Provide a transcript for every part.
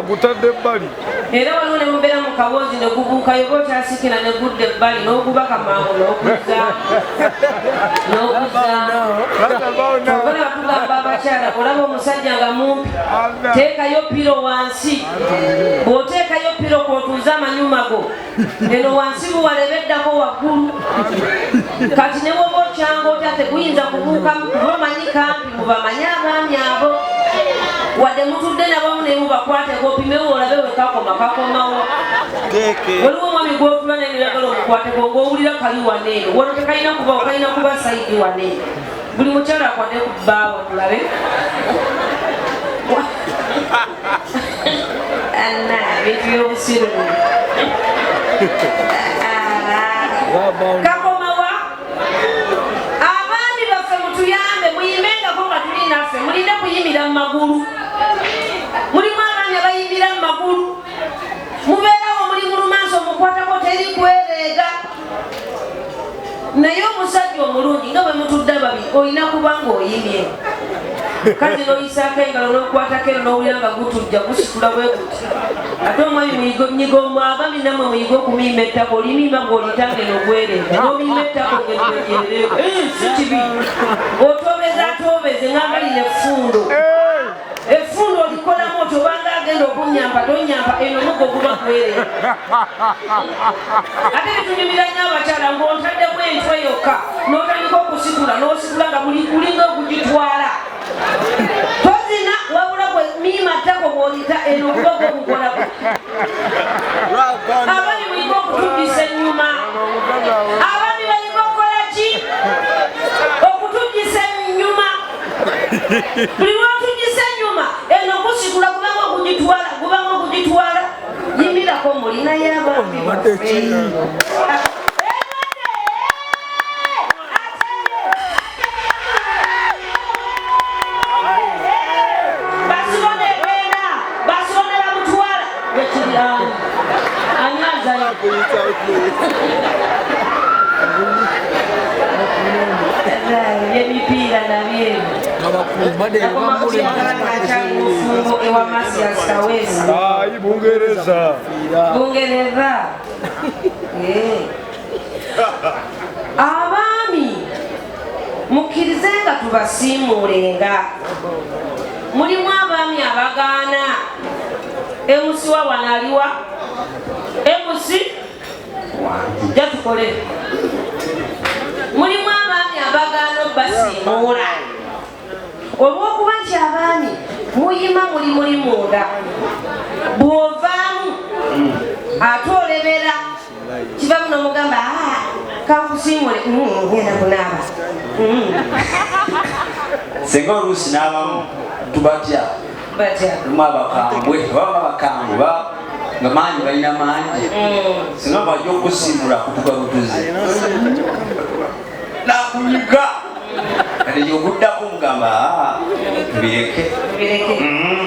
agutadde ebbali era waliwo ne mubeera mu kaboozi ne gubuuka yoba okyasikira ne gudda ebbali n'ogubaka mangu n'okuzzaobala batugamba abakyala olaba omusajja nga mumpi teekayo piro wansi bw'oteekayo piro kwotuuza amanyuma go eno wansi buwalebeddako waggulu kati ne woba okyanga otya teguyinza kubuuka kubamanyi kampi mubamanyi abaami abo wadde mutudde nabamu naye mubakwateko opimewo olabe wekakoma kakomawo waliwo omwami gwotula neniragala omukwateko ng'owulira kali waneeno wano tekalina kuba okalina kuba saidi waneeno buli mukyala akwate ku bbaawo tulabe anna ebintu by'obusiru kakomawa abaami baffe mutuyambe muyimbengako nga tuli naffe mulinde kuyimira mu magulu mulimu abaami abayimbira mu magulu mubeerawo muli mu lumaaso mukwatako teri kwereega naye omusajja omulungi nga bwe mutudde babiri olina kuba ng'oyimye kazi n'oyisaako engalo n'okwatako eno n'owulira nga gutujja gusitula bwe guti ate omwami munyiga abaami nammwe muyiga okumimba ettako olimimba ng'olitange n'ogwereega n'omimba ettako ng'ejereega si kibi otobeza atobeze ng'agalina effundo effundo olikolamu oti obanga agenda okunyampa tonyampa eno mugo guba kwereega ate netunyumira nnyo abakyala ng'ontaddemu entwe yokka n'otandika okusitula n'ositula nga kulinga okugitwala tozina wabula gwe miima ttako bw'olita eno okuba gwokukolako abaami muyiga okutujjisa ennyuma abaami bayiga okukola ki okutujjisa ennyuma buli lwotujjisa ennyuma eno kusitula kubanga okugitwala yimirako mulinayo abaami yemipiira nabyebungo ewa masiasawezi bungereza abaami mukkirize nga tubasiimuulenga mulimu abaami abagaana emusi wa wanaliwa emusi jatukole mulimu abaami abagaana obbasiimuula olw'okuba nti abaami muyima muli munda bw'ovaamu ate olebera kivamu n'omugamba kankusiimule ngenda kunaaba senga oluusi n'abamu tubatya lumu abakambwe abakambwe nga maanyi balina mangi singa bajja okusiimula kutuga butuzi nakunyiga kati okuddako mugamba tubireke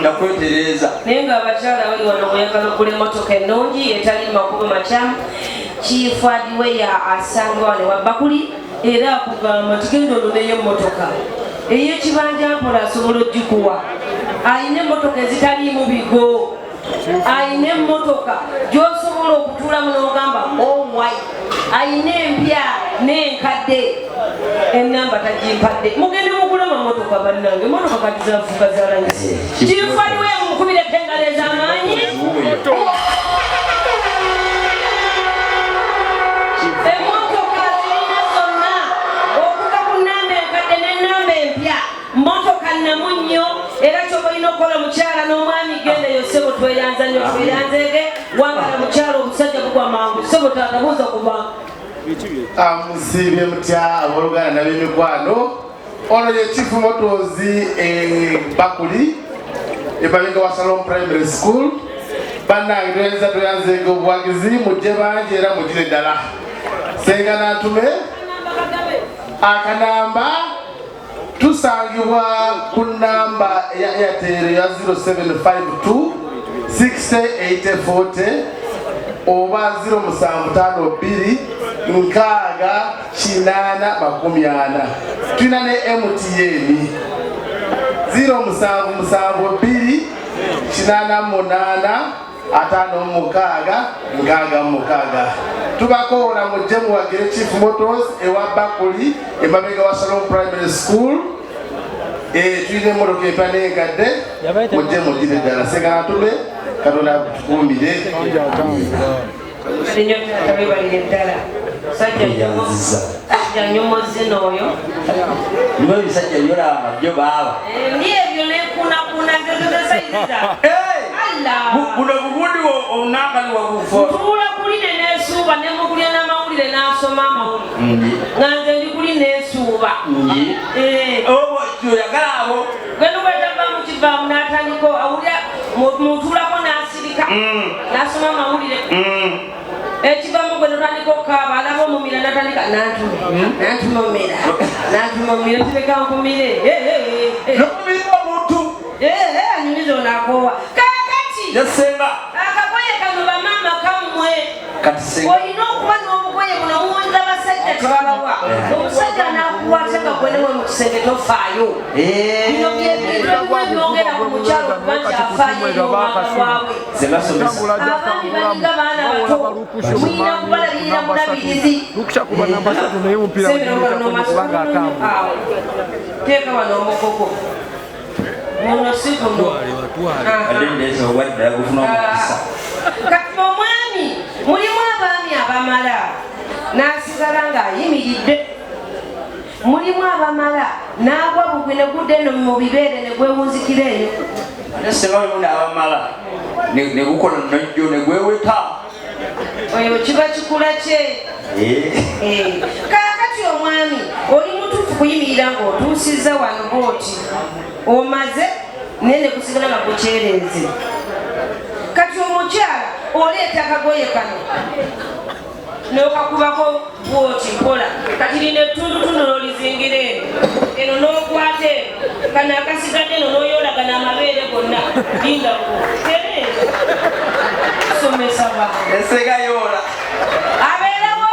nakwetereza naye nga abakyala bali wano oyagala okula emmotoka ennungi etali makubo makyamu kiifadiweya asanga wane wabbakuli era akugamba tigenda oloneyo emmotoka ey'ekibanja mpola asobola ogikuwa ayina emmotoka ezitaliimu bigo ayina emmotoka gy'osobola okutuulamu n'ogamba owai ayina empya n'enkadde enamba tagimpadde mugende mugula mamotoka bannange emmotoka kati zafuuka zalanyise kiifaliwe mukubireko engalo ez'amaanyi emmotoka zirina zonna okuva ku nnamba enkadde n'ennamba empya mmotoka namunnyo era kyoba olina okukola mukyala n'omwami genda yo ssebo tweyanza nnyo tweyanzeege wangala mukyala omusajja bugwa mangu ssebo taatabuuza kubanga musiibye mutya abooluganda nab'emikwano ono ye Chief Motors Bakuli emabega wa Shalom Primary School bannange toyinza toyanzeege obuwagizi mujje bangi era mugire ddala senga nantume akanamba tusangibwa ku namba ya Airtel ya 0752 608040 oba 0752 680. Tulina ne MTN 0772 886 tubakola mujje muwagire Chief Motors ewa Bakuli emabega wa Shalom Primary School tulina emmotoka empaneegadde mujje mugire ddala segana tube Katonda tukumbire sajja nyomoze n'oyo nibo ebisajja byolaba byo baaba ebyo nekunakuna zezezesayiza buno bubundi onangali wabufotuula kuli nenesuuba nemukulya n'amawulire n'asoma amawulire nga nze ndi kuli nesuuba oyagala abo genda bwetava mukivaamu n'atandika awulira mutuulako n'asirika n'asoma amawulire ekivamu gwe notandika okukaaba alaba omumira natandika nantumomera tireka nkumire omuntu anyumiza onakoowa kakati yasenga akagoye kano bamaama kammwe kati olina okuba n'obugoye buno muwulira abasajja tebabawa omusajja anakuwatanga gwenewe mu kisenge tofaayo bino byebintu ebimu ebyongera ku mukyalo kuba kyafaayo ebyomwaka bwawe abaami balinga baana bato mulina kubalabirira mulabirizi teeka wano omugogo muno si guno kati omwami mulimu abaami abamala n'asigala ng'ayimiridde mulimu abamala n'agwa bugwi ne gudde eno mu bibeere ne gwewunzikira eyo nesengawemundi abamala negukola nojjo negweweta oyo kiba kikula kye kaakati omwami oli mutuufu kuyimirira ng'otuusizza wano booti omaze naye ne kusigala nga kukyereeze kati omukyala oleeta akagoye kano n'okakubako bwoti mpola kati lina ettundutundu n'olizingira eno n'okwata kano akasigadde eno n'oyoolagana amabeere gonna lindako somesa ba esegayoola abeerewo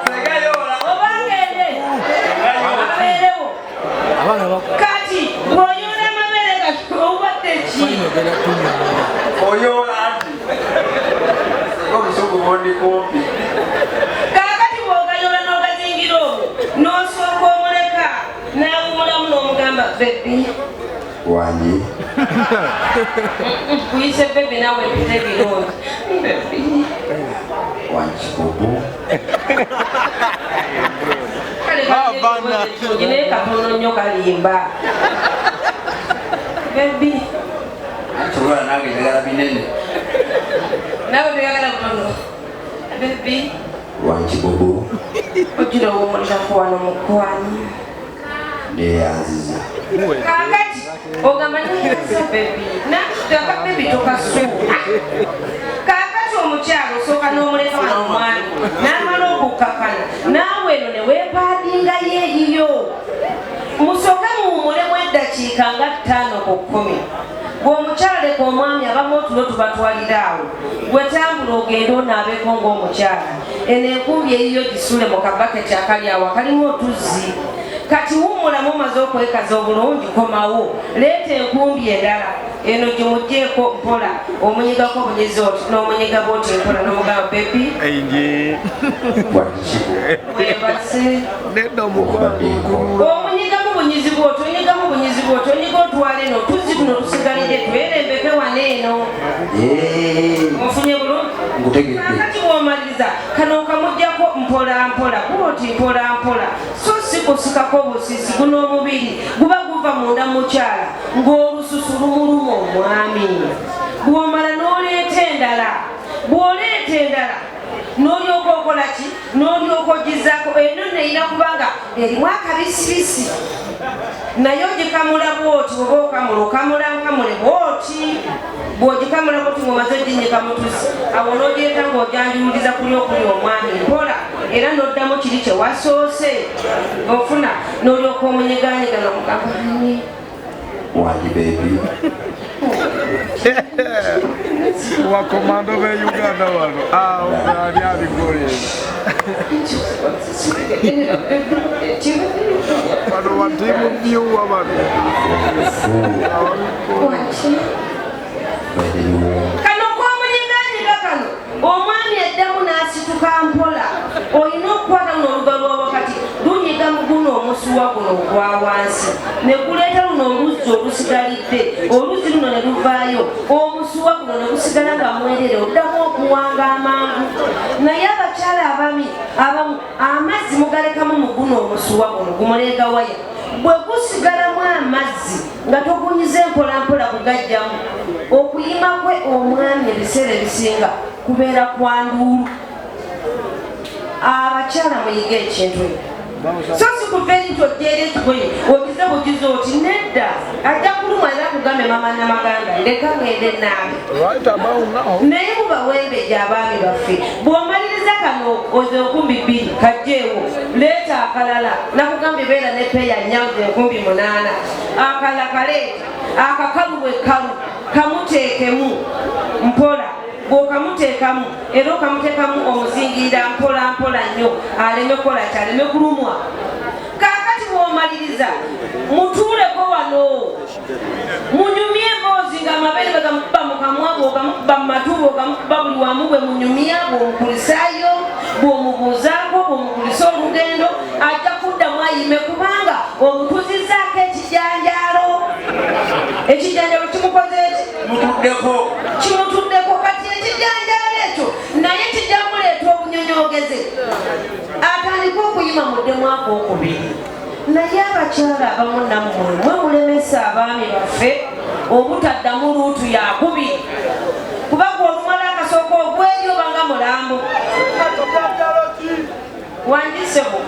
segayoola obangende abeerewo kati bw'oyoola amabeere kati obadde ki oyoola nti obusugu bundi kumpi kaakati bw'ogayoola n'ogazingira obwo n'osooka omuleka n'awumulamu n'omugamba bebi wanyi kuyise bebi nawe mpite birungi bebi wankikubu naye katono nnyo kalimba bebi kirola nange njagala binene nawe toyagala butono bebi wankikubu ogira owomulirako wano mukwani neyanziza kakati ogamba neyanza bebi nataka bebi tokasuula kakati omukyalo osooka n'omuleka wano omwami n'amala okukkakana naawe eno neweepaadinga yeeyiyo musooke muwumulemu eddakiika nga 5 ku 10 bw'omukyala leka omwami abamu otulo tubatwalira awo gwetambula ogenda onaabeko ng'omukyala eno enkumbi eyiyo gisule mu kabaketi akali awo akalimu otuzzi kati wumulamu omaze okwekaza obulungi komawo leeta enkumbi endala eno gimugjeeko mpola omunyigako obunyezi oti n'omunyiga booti mpola n'omugamba bebi webase omunyigamu bunyizi bwoti onyigamu bunyizi bwoti onyiga otwala eno tuzzi tuno tusigalidde twerembeke wano eno ofunye bulungi kakati bw'omaliriza kano kamuggyako mpola mpola bwoti mpola mpola so si kusikako busisi guno omubiri guba guva munda mukyala ng'olususu lumuluma omwami bw'omala n'oleeta endala bw'oleeta endala n'olyoka okola ki n'olyoka ogizaako eno neyina kubanga erimu akabisibisi naye ogikamula bwoti oba okamula okamula nkamule bwoti bw'ogikamula bwoti ng'omaze oginyika mutusi awo n'ogyeta ng'ojanjululiza kuli okuli omwami mpola era n'oddamu kiri kye wasoose ofuna n'olyoka omunyeganyega n'omugambani wanyi bebi wakomando be Uganda wano ani abigole bano watimu byuwa bano kano komunyiganyiga kano omwami eddamu n'asituka mpola olina okukwata luno oluga lw'awakati lunyiga mu guno omusuwa guno ogwa wansi ne guleeta luno oluzzi olusigalidde oluzzi luno ne luvaayo omusuwa guno ne gusigala nga mwerere oddamu okuwanga amangu naye abakyala abamu amazzi mugalekamu mu guno omusuwa guno gumuleega waya bwe gusigalamu amazzi nga togunyize mpolampola kugajjamu okuyima kwe omwami ebiseera ebisinga kubeera kwa nduulu. Abakyala muyige ekintu ekyo so sikuva eri nti oddeera ekigoye ogize bugize oti nedda ajja kulumwa era kugambe mama Namaganda leka ngende naabe naye mubawembeja abaami baffe bw'omaliriza kano oze 2,000 kajjeewo leeta akalala nakugambye beera ne peya nyaze 8,000 akala kaleeta akakalu kalu kamuteekemu mpola bw'okamuteekamu era okamuteekamu omuzingirira mpola mpola nnyo aleme kola kyaleme kulumwa. Kaakati bw'omaliriza mutuuleko wano munyumye emboozi ng'amabere bagamukuba mu kamwa bw'ogamukuba mu matu bw'ogamukuba buli wamu bwe munyumya bw'omukulisaayo bw'omubuuzaako bw'omukulisa olugendo ajja kuddamu ayime kubanga omutuuzizaako ekijanjaalo. Ekijanjaalo kimukoze eki kimutuddeko kati ekijanjaalo ekyo naye kijja muleeta obunyonyogeze atandika okuyima muddemu akookubiri. Naye abakyala abamu nammwe mwe mulemesa abaami baffe obutaddamu luutu yakubiri kuba gw'olumala akasooka ogweri obanga mulambo wanjisebo